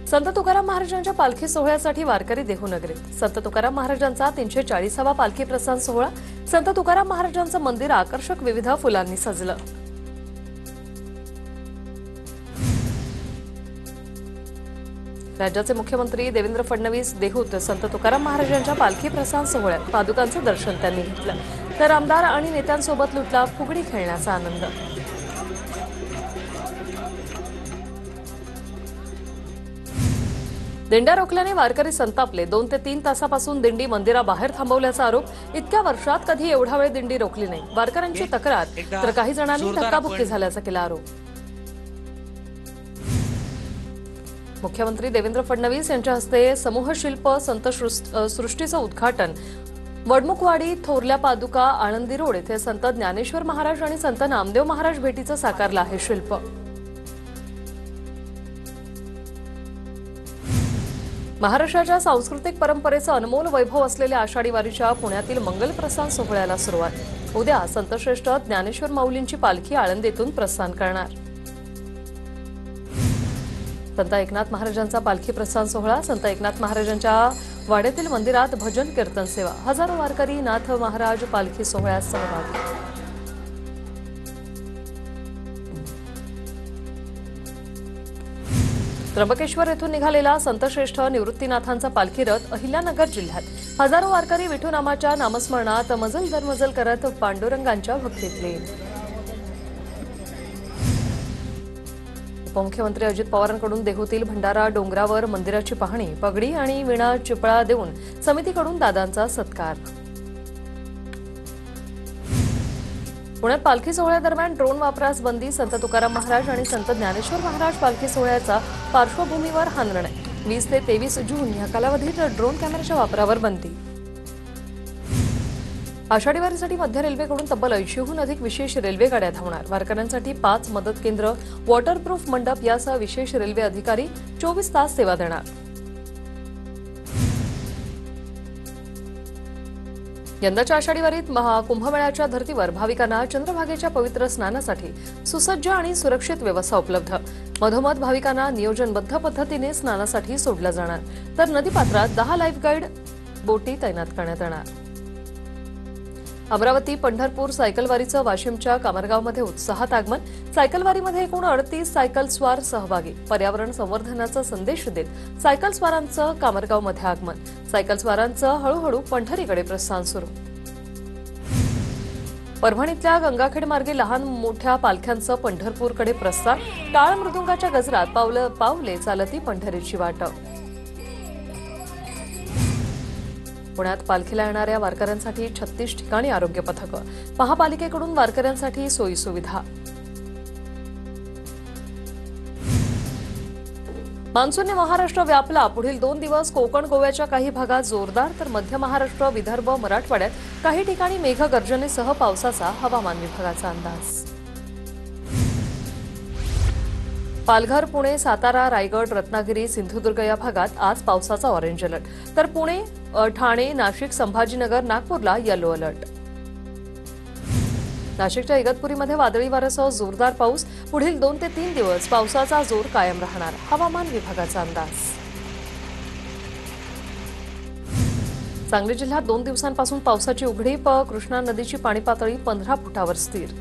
संत तुकाराम महाराजांच्या पालखी सोहळ्यासाठी वारकरी देहूनगरीत। संत तुकाराम महाराजांचा 340वा पालखी प्रस्थान सोहळा। संत तुकाराम महाराजांचं मंदिर आकर्षक विविध फुलांनी सजलं। राज्याचे मुख्यमंत्री देवेंद्र फडणवीस देहूत संत तुकाराम महाराजांच्या पालखी प्रस्थान सोहळ्यात पादुकांचं दर्शन त्यांनी घेतलं। तर आमदार आणि नेत्यांसोबत लुटला फुगडी खेळण्याचा आनंद। दिंड्या रोखल्याने वारकरी संतापले। 2 ते 3 तासापासून दिंडी मंदिराबाहेर थांबवल्याचा आरोप। इतक्या वर्षात कधी एवढा वेळ दिंडी रोखली नाही, वारकऱ्यांची तक्रार। तर काही जणांनी धक्काबुक्की झाल्याचा केला आरोप। मुख्यमंत्री देवेंद्र फडणवीस यांच्या हस्ते समूह शिल्प संत सृष्टीचं उद्घाटन। वडमुखवाडी थोरल्या पादुका आळंदी रोड येथे संत ज्ञानेश्वर महाराज आणि संत नामदेव महाराज भेटीचं साकारलं आहे शिल्प। महाराष्ट्राच्या सांस्कृतिक परंपरेचं अनमोल वैभव असलेल्या आषाढी वारीच्या पुण्यातील मंगल प्रस्थान सोहळ्याला सुरुवात। उद्या संतश्रेष्ठ ज्ञानेश्वर माऊलींची पालखी आळंदीतून प्रस्थान करणार। संत एकनाथ महाराजांचा पालखी प्रस्थान सोहळा। संत एकनाथ महाराजांच्या वाड्यातील मंदिरात भजन कीर्तन सेवा। हजारो वारकरी नाथ महाराज पालखी सोहळ्यात सहभागी। त्र्यंबकेश्वर येथून निघालेला संतश्रेष्ठ निवृत्तीनाथांचा पालखी रथ अहिल्यानगर जिल्ह्यात। हजारो वारकरी विठुनामाच्या नामस्मरणात मजल दरमजल करत पांडुरंगांच्या भक्तीत लीन। उपमुख्यमंत्री अजित पवारांकडून देहूतील भंडारा डोंगरावर मंदिराची पाहणी। पगडी आणि विणा चिपळा देऊन समितीकडून दादांचा सत्कार। पुण्यात पालखी सोहळ्यादरम्यान ड्रोन वापरास बंदी। संत तुकाराम महाराज आणि संत ज्ञानेश्वर महाराज पालखी सोहळ्याचा पार्श्वभूमीवर हा निर्णय। 20 ते 23 जून या कालावधीत ड्रोन कॅमेऱ्याच्या वापरावर बंदी। आषाढी वारीसाठी मध्य रेल्वेकडून तब्बल 80हून अधिक विशेष रेल्वे गाड्या धावणार। वारकऱ्यांसाठी 5 मदत केंद्र, वॉटरप्रूफ मंडप यासह विशेष रेल्वे अधिकारी 24 तास सेवा देणार। यंदाच्या आषाढी वारीत महाकुंभमेळ्याच्या धर्तीवर भाविकांना चंद्रभागेच्या पवित्र स्नानासाठी सुसज्ज आणि सुरक्षित व्यवस्था उपलब्ध। मधोमध भाविकांना नियोजनबद्ध पद्धतीने स्नानासाठी सोडलं जाणार। तर नदीपात्रात 10 लाईफ गाईड बोटी तैनात करण्यात येणार। अमरावती पंढरपूर सायकलवारीचं वाशिमच्या कामरगावमध्ये उत्साहात आगमन। सायकलवारीमध्ये एकूण 38 सायकल स्वार सहभागी। पर्यावरण संवर्धनाचा संदेश देत सायकल स्वारांचं कामरगावमध्ये आगमन। सायकल स्वारांचं हळूहळू पंढरीकडे प्रस्थान सुरू। परभणीतल्या गंगाखेड मार्गे लहान मोठ्या पालख्यांचं पंढरपूरकडे प्रस्थान। टाळ मृदुंगाच्या गजरात पावले चालती पंढरीची वाट। पुण्यात पालखीला येणाऱ्या वारकऱ्यांसाठी 36 ठिकाणी आरोग्य पथकं। महापालिकेकडून वारकऱ्यांसाठी सोयी सुविधा। मान्सूनने महाराष्ट्र व्यापला। पुढील 2 दिवस कोकण गोव्याच्या काही भागात जोरदार, तर मध्य महाराष्ट्र, विदर्भ, मराठवाड्यात काही ठिकाणी मेघगर्जनेसह पावसाचा हवामान विभागाचा अंदाज। पालघर, पुणे, सातारा, रायगड, रत्नागिरी, सिंधुदुर्ग या भागात आज पावसाचा ऑरेंज अलर्ट। तर पुणे, ठाणे, नाशिक, संभाजीनगर, नागपूरला येलो अलर्ट। नाशिकच्या इगतपुरीमध्ये वादळी वाऱ्यासह जोरदार पाऊस। पुढील 2 ते 3 दिवस पावसाचा जोर कायम राहणार, हवामान विभागाचा अंदाज। सांगली जिल्ह्यात 2 दिवसांपासून पावसाची उघडीप। कृष्णा नदीची पाणी पातळी 15 फुटावर स्थिर।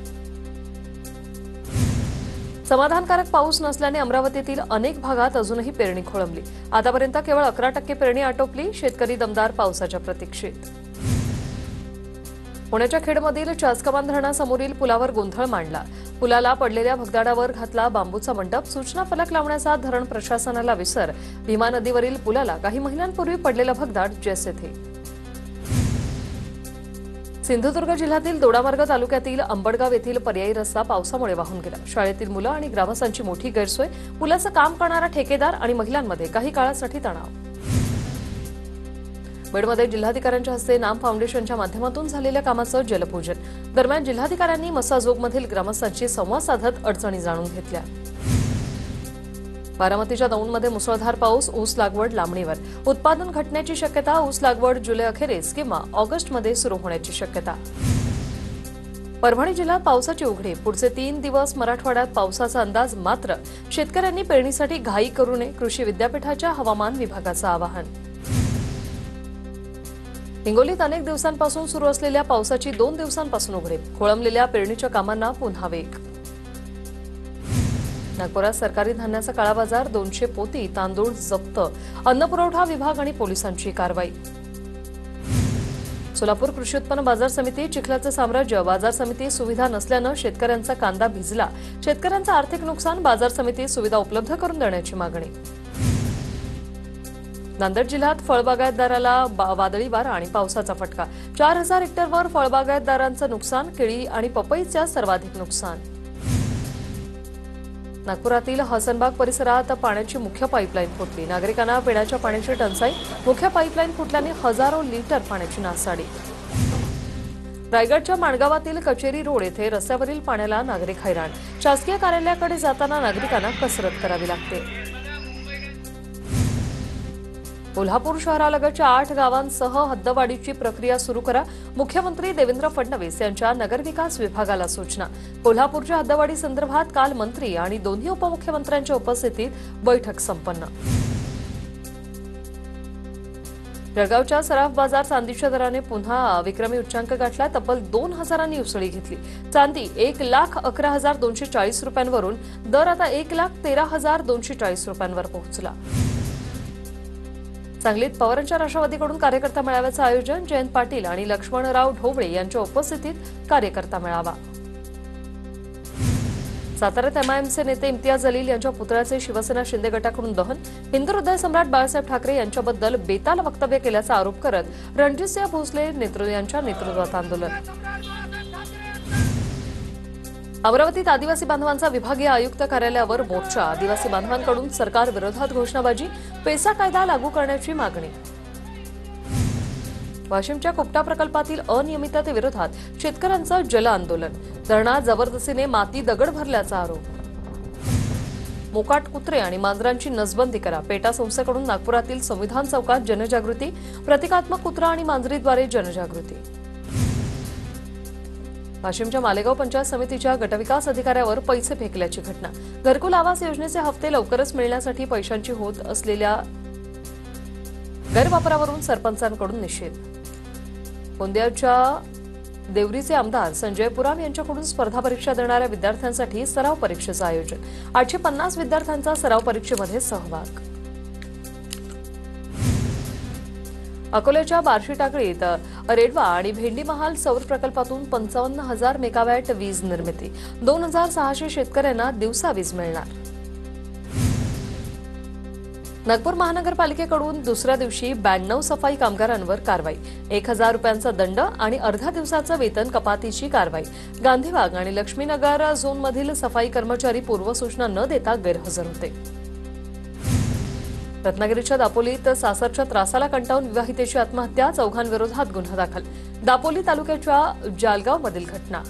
समाधानकारक पाऊस नसल्याने अमरावतीतील अनेक भागात अजूनही पेरणी खोळंबली। आतापर्यंत केवळ 11% पेरणी आटोपली। शेतकरी दमदार पावसाच्या प्रतीक्षेत। पुण्याच्या खेडमधील चासकमान धरणासमोरील पुलावर गोंधळ मांडला। पुलाला पडलेल्या भगदाडावर घातला बांबूचा मंडप। सूचना फलक लावण्याचा धरण प्रशासनाला विसर। भीमा नदीवरील पुलाला काही महिन्यांपूर्वी पडलेला भगदाड जैसे थे। सिंधुदुर्ग जिल्ह्यातील दोडामार्ग तालुक्यातील अंबडगाव येथील पर्यायी रस्ता पावसामुळे वाहून गेला। शाळेतील मुलं आणि ग्रामस्थांची मोठी गैरसोय। पुलाचं काम करणारा ठेकेदार आणि महिलांमध्ये काही काळासाठी तणाव। बीडमध्ये जिल्हाधिकाऱ्यांच्या हस्ते नाम फाउंडेशनच्या माध्यमातून झालेल्या कामाचं जलपूजन। दरम्यान जिल्हाधिकाऱ्यांनी मसाजोगमधील ग्रामस्थांशी संवाद साधत अडचणी जाणून घेतल्या। बारामतीच्या दौंडमध्ये मुसळधार पाऊस। ऊस लागवड लांबणीवर। उत्पादन घटण्याची शक्यता। ऊस लागवड जुलै अखेरीस किंवा ऑगस्टमध्ये सुरू होण्याची शक्यता। परभणी जिल्ह्यात पावसाची उघडी. पुढचे 3 दिवस मराठवाड्यात पावसाचा अंदाज. मात्र शेतकऱ्यांनी पेरणीसाठी घाई करू नये, कृषी विद्यापीठाच्या हवामान विभागाचं आवाहन. हिंगोलीत अनेक दिवसांपासून सुरू असलेल्या पावसाची 2 दिवसांपासून उघडीप. खोळंबलेल्या पेरणीच्या कामांना पुन्हा वेग. नागपुरात सरकारी धान्याचा काळा बाजार. 200 पोती तांदूळ जप्त. अन्नपुरवठा विभाग आणि पोलिसांची कारवाई. सोलापूर कृषी उत्पन्न बाजार समिती चिखलाचं साम्राज्य. बाजार समिती सुविधा नसल्यानं शेतकऱ्यांचा कांदा भिजला. शेतकऱ्यांचं आर्थिक नुकसान. बाजार समिती सुविधा उपलब्ध करून देण्याची मागणी. नांदेड जिल्ह्यात फळबागायतदाराला वादळी वारा आणि पावसाचा फटका. 4000 हेक्टरवर फळबागायतदारांचं नुकसान. केळी आणि पपईचं सर्वाधिक नुकसान. नागपुरातील हसनबाग परिसरात पाण्याची मुख्य पाईपलाईन फुटली. नागरिकांना पिण्याच्या पाण्याची टंचाई. मुख्य पाईपलाईन फुटल्याने हजारो लिटर पाण्याची नासाडी. रायगडच्या माणगावातील कचेरी रोड येथे रस्त्यावरील पाण्याला नागरिक हैराण. शासकीय कार्यालयाकडे जाताना नागरिकांना कसरत करावी लागते. कोल्हापूर शहरालगतच्या 8 गावांसह हद्दवाढीची प्रक्रिया सुरू करा. मुख्यमंत्री देवेंद्र फडणवीस यांच्या नगरविकास विभागाला सूचना. कोल्हापूरच्या हद्दवाढी संदर्भात काल मंत्री आणि दोन्ही उपमुख्यमंत्र्यांच्या उपस्थितीत बैठक संपन्न. जळगावच्या सराफ बाजार चांदीच्या दराने पुन्हा विक्रमी उच्चांक गाठला. तब्बल 2000 उसळी घेतली. चांदी 1,11,240 रुपयांवरून दर आता 1,13,240 रुपयांवर पोहोचला. सांगलीत पवारांच्या राष्ट्रवादीकडून कार्यकर्ता मेळाव्याचं आयोजन. जयंत पाटील आणि लक्ष्मणराव ढोबळे यांच्या उपस्थितीत कार्यकर्ता मेळावा. साताऱ्यात एमआयएमचे नेते इम्तियाज जलील यांच्या पुतळ्याचे शिवसेना शिंदे गटाकडून दहन. हिंदू हृदय सम्राट बाळासाहेब ठाकरे यांच्याबद्दल बेताल वक्तव्य केल्याचा आरोप करत रणजितसिंह भोसले यांच्या नेतृत्वात आंदोलन. अमरावतीत आदिवासी बांधवांचा विभागीय आयुक्त कार्यालयावर मोर्चा. आदिवासी बांधवांकडून सरकार विरोधात घोषणाबाजी. पेसा कायदा लागू करण्याची मागणी. वाशिमच्या कुपटा प्रकल्पातील अनियमिततेविरोधात शेतकऱ्यांचं जल आंदोलन. धरणात जबरदस्तीने माती दगड भरल्याचा आरोप. मोकाट कुत्रे आणि मांजरांची नसबंदी करा. पेटा संस्थेकडून नागपुरातील संविधान चौकात जनजागृती. प्रतिकात्मक कुत्रा आणि मांजरीद्वारे जनजागृती. वाशिमच्या मालेगाव पंचायत समितीच्या गटविकास अधिकाऱ्यावर पैसे फेकल्याची घटना. घरकुल आवास योजनेचे हप्ते लवकरच मिळण्यासाठी पैशांची होत असलेल्या गैरवापरावरून सरपंचांकडून निषेध. गोंदियाच्या देवरीचे आमदार संजय पुराम यांच्याकडून स्पर्धा परीक्षा देणाऱ्या विद्यार्थ्यांसाठी सराव परीक्षेचं आयोजन. 850 विद्यार्थ्यांचा सराव परीक्षेमध्ये सहभाग. अकोल्याच्या बार्शी टाकळीत रेडवा आणि भेंडीमहाल सौर प्रकल्पातून 55,000 मेगावॅट वीज निर्मिती. 2,600 शेतकऱ्यांना दिवसा वीज मिळणार. नागपूर महानगरपालिकेकडून दुसऱ्या दिवशी 92 सफाई कामगारांवर कारवाई. 1,000 रुपयांचा दंड आणि अर्ध्या दिवसाचं वेतन कपातीची कारवाई. गांधीबाग आणि लक्ष्मीनगर झोनमधील सफाई कर्मचारी पूर्वसूचना न देता गैरहजर होते. रत्नागिरीच्या दापोलीत सासरच्या त्रासाला कंटाळून विवाहितेची आत्महत्या. 4 विरोधात गुन्हा दाखल. दापोली तालुक्याच्या जालगावमधील घटना.